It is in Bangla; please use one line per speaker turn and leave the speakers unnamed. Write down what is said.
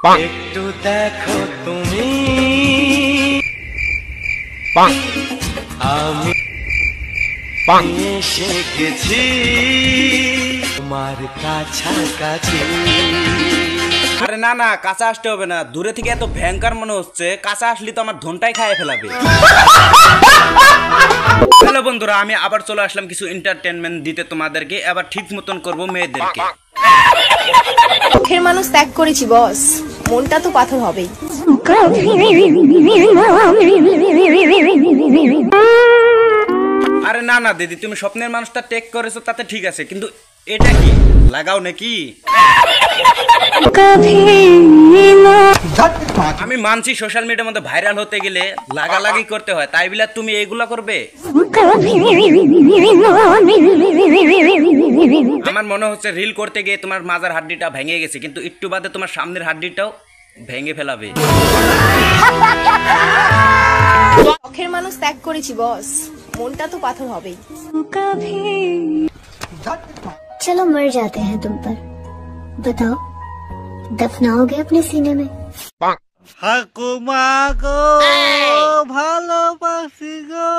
একটু দেখো তুমি আমি এসে গেছি তোমার কাছাকাছি।
আরে না না, কাছে আসতে হবে না, দূরে থেকে এত ভয়ঙ্কর মনে হচ্ছে, কাছে আসলে তো আমার ধনটাই খাইয়ে ফেলাবে। হ্যালো বন্ধুরা, আমি আবার চলে আসলাম কিছু এন্টারটেনমেন্ট দিতে তোমাদেরকে। এবার ঠিক মতন করবো মেয়েদেরকে।
চোখের মানুষ ত্যাগ করেছি বস, মনটা তো পাথর হবেই।
আরে না না দিদি, তুমি স্বপ্নের মানুষটা টেক করেছো তাতে ঠিক আছে, কিন্তু এটা কি লাগাও নাকি? আমি মানছি সোশ্যাল মিডিয়ার মধ্যে ভাইরাল হতে গেলে লাগালাগি করতে হয়, তাই বলে তুমি এইগুলা করবে? আমার মনে হচ্ছে রিল করতে গিয়ে তোমার মাজার হাড্ডিটা ভেঙে গেছে, কিন্তু একটু বাদে তোমার সামনের হাড্ডিটাও ভেঙে ফেলাবে।
চোখের মানুষ ত্যাগ করেছি বস, মনটা তো পাথর হবেই।
चलो मर जाते हैं तुम पर, बताओ दफनाओगे अपने सीने में?
ঠাকুমা গো ভালোবাসি গো।